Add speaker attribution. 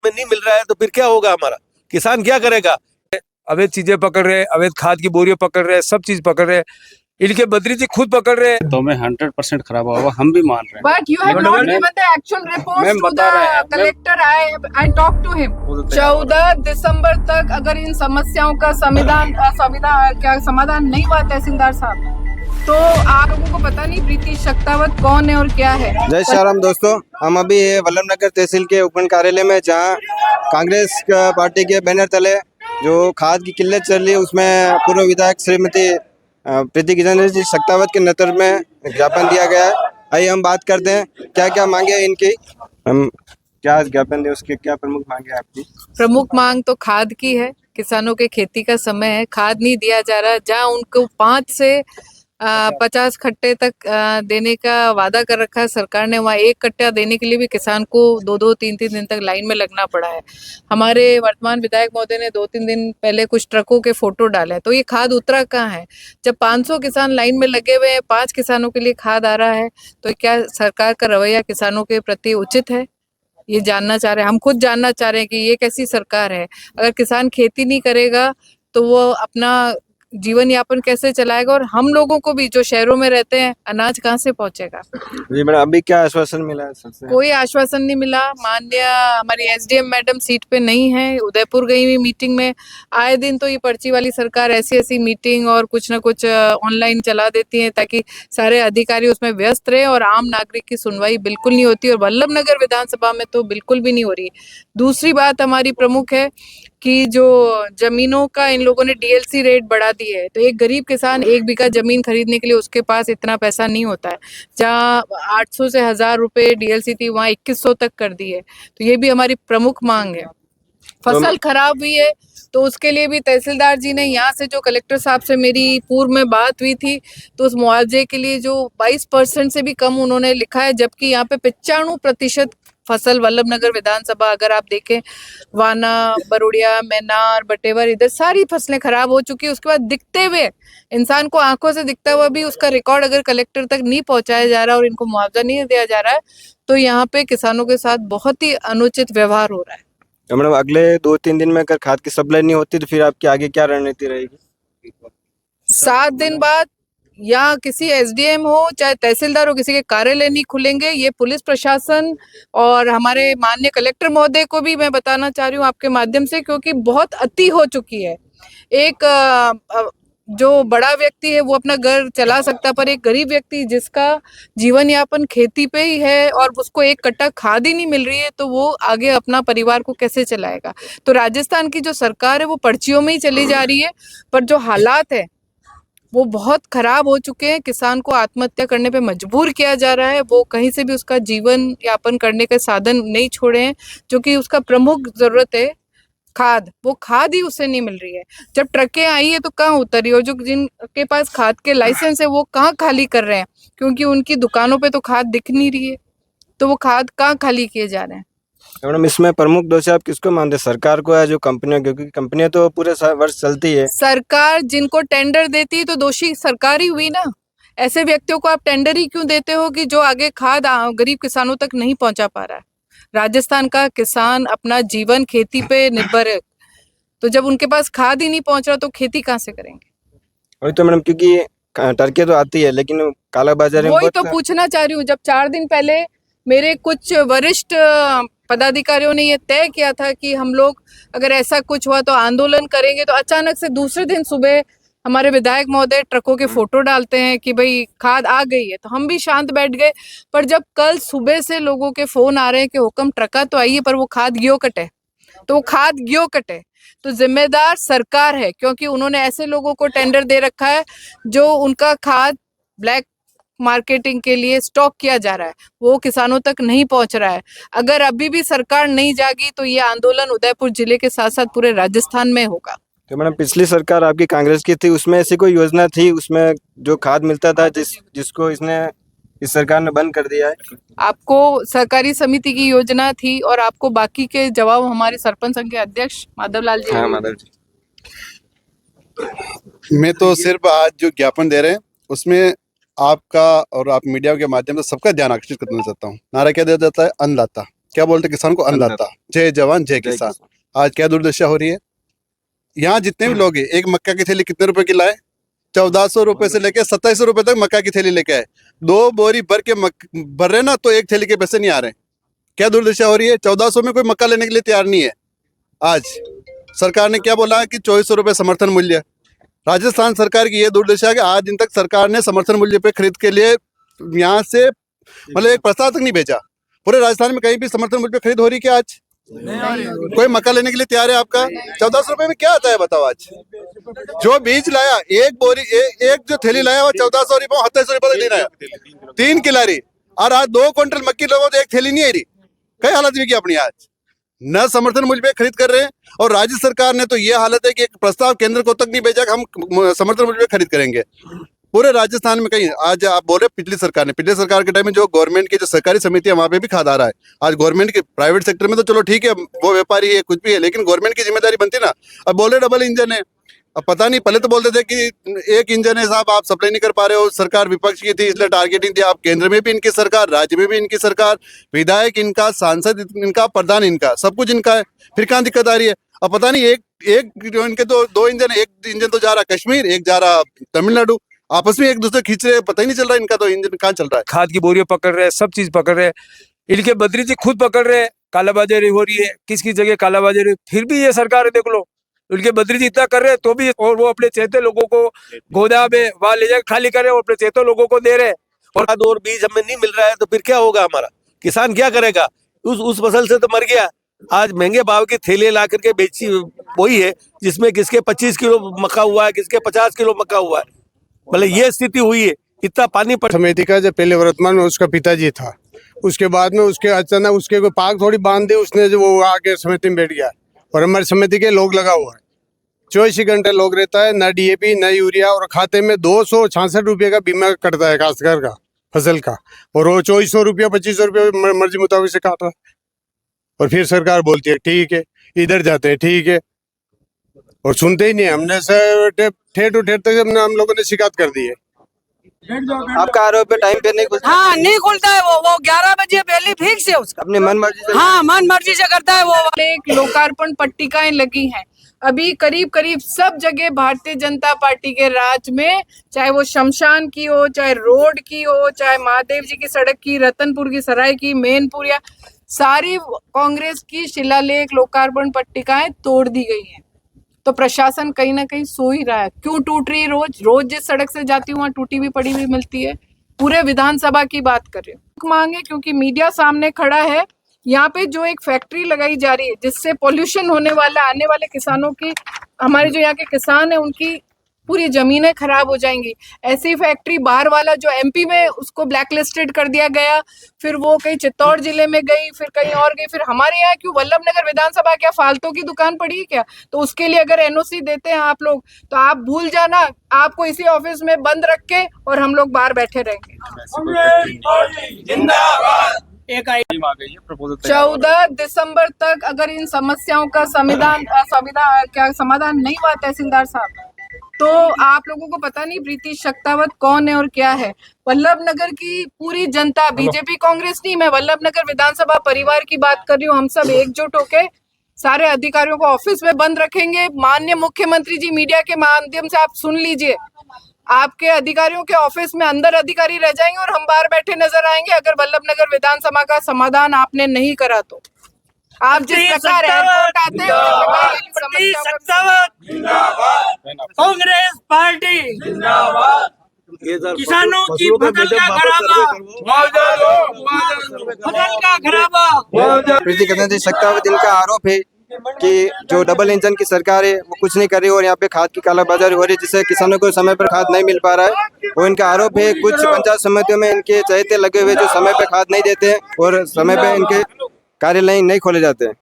Speaker 1: में नहीं मिल रहा है तो फिर क्या होगा? हमारा किसान क्या करेगा?
Speaker 2: अवैध चीजें पकड़ रहे, अवैध खाद की बोरियां पकड़ रहे, सब चीज पकड़ रहे, इनके बद्री जी खुद पकड़ रहे हैं।
Speaker 3: तो मैं 100% खराब होगा, हम भी मान रहे हैं।
Speaker 4: But you have
Speaker 2: Madam,
Speaker 4: not
Speaker 2: ma'am,
Speaker 4: given the actual reports
Speaker 3: ma'am
Speaker 4: to
Speaker 3: बता रहे हैं,
Speaker 4: the collector. I talked to him. 14 दिसंबर तक अगर इन समस्याओं का समाधान नहीं हुआ तहसीलदार साहब, तो आप लोगों को पता नहीं प्रीति शक्तावत कौन है और क्या है।
Speaker 5: जय श्री राम दोस्तों, हम अभी वल्लभनगर तहसील के उपखंड कार्यालय में, जहां कांग्रेस पार्टी के बैनर तले जो खाद की किल्लत चल रही है उसमें पूर्व विधायक श्रीमती प्रीति किशन जी शक्तावत के नेतृत्व में ज्ञापन दिया गया है। आइए हम बात करते हैं क्या क्या मांगे है इनकी। हम क्या ज्ञापन दे, उसके क्या प्रमुख मांगे आपकी?
Speaker 4: प्रमुख मांग तो खाद की है। किसानों के खेती का समय है, खाद नहीं दिया जा रहा। जहाँ उनको 5 से 50 कट्टे तक देने का वादा कर रखा है सरकार ने, वहाँ 1 कट्टा देने के लिए भी किसान को 2-2, 3-3 दिन तक लाइन में लगना पड़ा है। हमारे वर्तमान विधायक महोदय ने 2-3 दिन पहले कुछ ट्रकों के फोटो डाले, तो ये खाद उतरा कहाँ है? जब 500 किसान लाइन में लगे हुए हैं, 5 किसानों के लिए खाद आ रहा है, तो क्या सरकार का रवैया किसानों के प्रति उचित है? ये जानना चाह रहे हैं, हम खुद जानना चाह रहे हैं कि ये कैसी सरकार है। अगर किसान खेती नहीं करेगा तो वो अपना जीवन यापन कैसे चलाएगा, और हम लोगों को भी जो शहरों में रहते हैं अनाज कहाँ से पहुंचेगा?
Speaker 5: जी मैडम, अभी क्या आश्वासन मिला है सबसे?
Speaker 4: कोई आश्वासन नहीं मिला। माननीय हमारी एसडीएम मैडम सीट पे नहीं है, उदयपुर गई हुई मीटिंग में। आए दिन तो ये पर्ची वाली सरकार ऐसी मीटिंग और कुछ ना कुछ ऑनलाइन चला देती है ताकि सारे अधिकारी उसमें व्यस्त रहे, और आम नागरिक की सुनवाई बिल्कुल नहीं होती, और वल्लभनगर विधानसभा में तो बिल्कुल भी नहीं हो रही। दूसरी बात हमारी प्रमुख है कि जो जमीनों का इन लोगों ने डीएलसी रेट बढ़ा दी है, तो एक गरीब किसान 1 बीघा जमीन खरीदने के लिए उसके पास इतना पैसा नहीं होता है। जहाँ 800 से 1000 रुपए डीएलसी थी, वहाँ 2100 तक कर दी है। तो ये भी हमारी प्रमुख मांग है। फसल खराब हुई है तो उसके लिए भी तहसीलदार जी ने यहाँ से, जो कलेक्टर साहब से मेरी पूर्व में बात हुई थी, तो उस मुआवजे के लिए जो 22% से भी कम उन्होंने लिखा है, जबकि यहाँ पे 95% फसल वल्लभनगर विधानसभा अगर आप देखें, वाना, बरोड़िया, मैनार, बटेवर, इधर सारी फसलें खराब हो चुकी है। उसके बाद दिखते हुए, इंसान को आंखों से दिखता हुआ भी उसका रिकॉर्ड अगर कलेक्टर तक नहीं पहुंचाया जा रहा और इनको मुआवजा नहीं दिया जा रहा है, तो यहाँ पे किसानों के साथ बहुत ही अनुचित व्यवहार हो रहा है।
Speaker 5: तो मैडम, अगले 2-3 दिन में अगर खाद की सप्लाई नहीं होती तो फिर आपकी आगे क्या रणनीति रहेगी?
Speaker 4: 7 दिन बाद या किसी एसडीएम हो चाहे तहसीलदार हो, किसी के कार्यालय नहीं खुलेंगे। ये पुलिस प्रशासन और हमारे माननीय कलेक्टर महोदय को भी मैं बताना चाह रही हूँ आपके माध्यम से, क्योंकि बहुत अति हो चुकी है। एक जो बड़ा व्यक्ति है वो अपना घर चला सकता, पर एक गरीब व्यक्ति जिसका जीवन यापन खेती पे ही है और उसको 1 कट्टा खाद ही नहीं मिल रही है, तो वो आगे अपना परिवार को कैसे चलाएगा? तो राजस्थान की जो सरकार है वो पर्चियों में ही चली जा रही है, पर जो हालात है वो बहुत खराब हो चुके हैं। किसान को आत्महत्या करने पे मजबूर किया जा रहा है। वो कहीं से भी उसका जीवन यापन करने के साधन नहीं छोड़े हैं, जो कि उसका प्रमुख जरूरत है खाद, वो खाद ही उसे नहीं मिल रही है। जब ट्रकें आई है तो कहाँ उतरी, और जो जिनके पास खाद के लाइसेंस है वो कहाँ खाली कर रहे हैं, क्योंकि उनकी दुकानों पे तो खाद दिख नहीं रही है, तो वो खाद कहाँ खाली किए जा रहे हैं।
Speaker 5: मैडम, इसमें प्रमुख दोषी आप किसको मानते हैं, सरकार को या जो कंपनियां? क्योंकि कंपनियां तो पूरे वर्ष चलती है।
Speaker 4: सरकार जिनको टेंडर देती है तो दोषी सरकार ही हुई ना। ऐसे व्यक्तियों को आप टेंडर ही क्यों देते हो कि जो आगे खाद गरीब किसानों तक नहीं पहुंचा पा रहा है? राजस्थान का किसान अपना जीवन खेती पे निर्भर है, तो जब उनके पास खाद ही नहीं पहुंच रहा तो खेती कहाँ से करेंगे?
Speaker 5: वही तो मैडम, क्योंकि टर्की तो आती है लेकिन कालाबाजारी में
Speaker 4: वही तो पूछना चाह रही हूँ। जब 4 दिन पहले मेरे कुछ वरिष्ठ पदाधिकारियों ने ये तय किया था कि हम लोग अगर ऐसा कुछ हुआ तो आंदोलन करेंगे, तो अचानक से दूसरे दिन सुबह हमारे विधायक महोदय ट्रकों के फोटो डालते हैं कि भाई खाद आ गई है, तो हम भी शांत बैठ गए। पर जब कल सुबह से लोगों के फोन आ रहे हैं कि हुक्म ट्रका तो आई है पर वो खाद गियो कटे, तो वो खाद गियो कटे, तो जिम्मेदार सरकार है, क्योंकि उन्होंने ऐसे लोगों को टेंडर दे रखा है जो उनका खाद ब्लैक मार्केटिंग के लिए स्टॉक किया जा रहा है, वो किसानों तक नहीं पहुंच रहा है। अगर अभी भी सरकार नहीं जागी तो ये आंदोलन उदयपुर जिले के साथ साथ पूरे राजस्थान में होगा।
Speaker 5: तो मैडम, पिछली सरकार आपकी कांग्रेस की थी, उसमें ऐसी कोई योजना थी उसमें जो खाद मिलता था जिसको इस सरकार ने बंद कर दिया है?
Speaker 4: आपको सहकारी समिति की योजना थी, और आपको बाकी के जवाब हमारे सरपंच संघ के अध्यक्ष माधव लाल जी।
Speaker 5: हाँ माधव जी।
Speaker 6: मैं तो सिर्फ आज जो ज्ञापन दे रहे हैं उसमें आपका और आप मीडिया के माध्यम से सबका ध्यान आकर्षित करना चाहता हूँ। नारा क्या दिया जाता है? अन्नदाता। क्या बोलते किसान को अन्नदाता, जय जवान जय किसान। आज क्या दुर्दशा हो रही है, यहाँ जितने भी लोग हैं, एक मक्का की थैली कितने रुपए की लाए, 1400 रुपए से लेके 2700 रुपए तक मक्का की थैली लेके आए। 2 बोरी भर के भर रहे ना, तो एक थैली के पैसे नहीं आ रहे। क्या दुर्दशा हो रही है, 1400 में कोई मक्का लेने के लिए तैयार नहीं है। आज सरकार ने क्या बोला कि 2400 रुपए समर्थन मूल्य। राजस्थान सरकार की ये दुर्दशा है कि आज दिन तक सरकार ने समर्थन मूल्य पे खरीद के लिए यहाँ से मतलब एक प्रस्ताव तक नहीं भेजा। पूरे राजस्थान में कहीं भी समर्थन मूल्य पे खरीद हो रही है क्या आज? कोई मक्का लेने के लिए तैयार है आपका? 1400 रुपए में क्या आता है बताओ। आज जो बीज लाया, एक बोरी एक जो थैली लाया वो 1400 रुपए 2700 रुपए तक लेना है, 3 किलारी। और आज 2 क्विंटल मक्की लोगों तो एक थैली नहीं आई रही। कई हालत हुई अपनी, आज न समर्थन मूल्य पे खरीद कर रहे हैं। और राज्य सरकार ने तो ये हालत है कि एक प्रस्ताव केंद्र को तक नहीं भेजा कि हम समर्थन मूल्य पे खरीद करेंगे। पूरे राजस्थान में कहीं आज आप बोल रहे पिछली सरकार के टाइम में जो गवर्नमेंट की जो सहकारी समिति है वहां पे भी खाद आ रहा है। आज गवर्नमेंट के प्राइवेट सेक्टर में तो चलो ठीक है, वो व्यापारी है कुछ भी है, लेकिन गवर्नमेंट की जिम्मेदारी बनती ना। अब बोले डबल इंजन है, अब पता नहीं, पहले तो बोलते थे कि एक इंजन है साहब, आप सप्लाई नहीं कर पा रहे हो, सरकार विपक्ष की थी इसलिए टारगेटिंग थी। आप केंद्र में भी इनकी सरकार, राज्य में भी इनकी सरकार, विधायक इनका, सांसद इनका, प्रधान इनका, सब कुछ इनका है, फिर कहाँ दिक्कत आ रही है? अब पता नहीं एक जो इनके तो 2 इंजन, एक इंजन तो जा रहा कश्मीर, एक जा रहा तमिलनाडु, आपस में एक दूसरे खींच रहे, पता ही नहीं चल रहा इनका तो इंजन कहाँ चल रहा है।
Speaker 2: खाद की बोरियां पकड़ रहे हैं, सब चीज पकड़ रहे हैं। इनके बद्री जी खुद पकड़ रहे हैं, कालाबाजारी हो रही है, किसकी जगह कालाबाजारी, फिर भी ये सरकार है देख लो, उनके बद्री जी इतना कर रहे हैं तो भी, और वो अपने चहेते लोगों को गोदाम में वहां ले जाकर खाली कर रहे हैं और अपने चहेते लोगों को दे रहे हैं।
Speaker 1: और बीज हमें नहीं मिल रहा है तो फिर क्या होगा हमारा? किसान क्या करेगा? उस फसल से तो मर गया। आज महंगे भाव की थैली ला करके बेची वही है जिसमें किसके 25 किलो मक्का हुआ है, किसके 50 किलो मक्का हुआ है। मतलब ये स्थिति हुई है। इतना पानी
Speaker 7: समिति का जो पहले वर्तमान में उसका पिताजी था, उसके बाद में उसके अचानक उसके कोई पाग थोड़ी बांध दी उसने, जो वो आके समिति में बैठ गया। और हमारी समिति के लोग लगा हुआ है, 24 घंटे लोग रहता है, ना डीएपी ना यूरिया, और खाते में 266 रुपये का बीमा कटता है काश्तकार का फसल का, और वो 2400 रुपया 2500 रुपया मर्जी मुताबिक से काट रहा है। और फिर सरकार बोलती है ठीक है, इधर जाते हैं ठीक है, और सुनते ही नहीं। हमने ठेर टू ठेर तक हम लोगों ने शिकायत कर दी है।
Speaker 5: आपका आरोप है टाइम पे नहीं खुलता?
Speaker 8: हाँ, नहीं खुलता है वो 11 बजे पहले फिक्स है उसका,
Speaker 5: अपनी मन मर्जी से।
Speaker 8: हाँ, मन मर्जी से करता है वो।
Speaker 4: एक लोकार्पण पट्टिकाएं लगी हैं अभी करीब सब जगह भारतीय जनता पार्टी के राज में, चाहे वो शमशान की हो, चाहे रोड की हो, चाहे महादेव जी की सड़क की, रतनपुर की सराय की, मेनपुर, या सारी कांग्रेस की शिलालेख लोकार्पण पट्टिकाएं तोड़ दी गई हैं। तो प्रशासन कहीं ना कहीं सो ही रहा है। क्यों टूट रही है? रोज जिस सड़क से जाती हूँ वहाँ टूटी हुई पड़ी हुई मिलती है। पूरे विधानसभा की बात कर रही हूँ। मांगे क्योंकि मीडिया सामने खड़ा है। यहाँ पे जो एक फैक्ट्री लगाई जा रही है जिससे पोल्यूशन होने वाला, आने वाले किसानों की, हमारे जो यहाँ के किसान है उनकी पूरी जमीनें खराब हो जाएंगी। ऐसी फैक्ट्री बाहर वाला जो एमपी में उसको ब्लैक लिस्टेड कर दिया गया, फिर वो कहीं चित्तौड़ जिले में गई, फिर कहीं और गई, फिर हमारे यहाँ क्यों वल्लभनगर विधानसभा क्या फालतू की दुकान पड़ी है क्या? तो उसके लिए अगर एनओसी देते हैं आप लोग तो आप भूल जाना, आपको इसी ऑफिस में बंद रख के और हम लोग बाहर बैठे रहेंगे। 14 दिसंबर तक अगर इन समस्याओं का समाधान नहीं हुआ तहसीलदार साहब, तो आप लोगों को पता नहीं प्रीति शक्तावत कौन है और क्या है। वल्लभनगर की पूरी जनता, बीजेपी कांग्रेस नहीं, मैं वल्लभनगर विधानसभा परिवार की बात कर रही हूँ। हम सब एकजुट होके सारे अधिकारियों को ऑफिस में बंद रखेंगे। माननीय मुख्यमंत्री जी, मीडिया के माध्यम से आप सुन लीजिए, आपके अधिकारियों के ऑफिस में अंदर अधिकारी रह जाएंगे और हम बाहर बैठे नजर आएंगे अगर वल्लभनगर विधानसभा का समाधान आपने नहीं करा तो। आप जिस प्रकार एयरपोर्ट आते हैं
Speaker 8: कांग्रेस पार्टी किसानों की फसल का खराबा।
Speaker 5: प्रीति कदम शक्तावत, इनका आरोप है कि जो डबल इंजन की सरकार है वो कुछ नहीं कर रही और यहाँ पे खाद की कालाबाजारी हो रही है जिससे किसानों को समय पर खाद नहीं मिल पा रहा है। वो इनका आरोप है कुछ पंचायत समितियों में इनके चहेते लगे हुए जो समय पे खाद नहीं देते हैं और समय पे इनके कार्यालय नहीं खोले जाते हैं।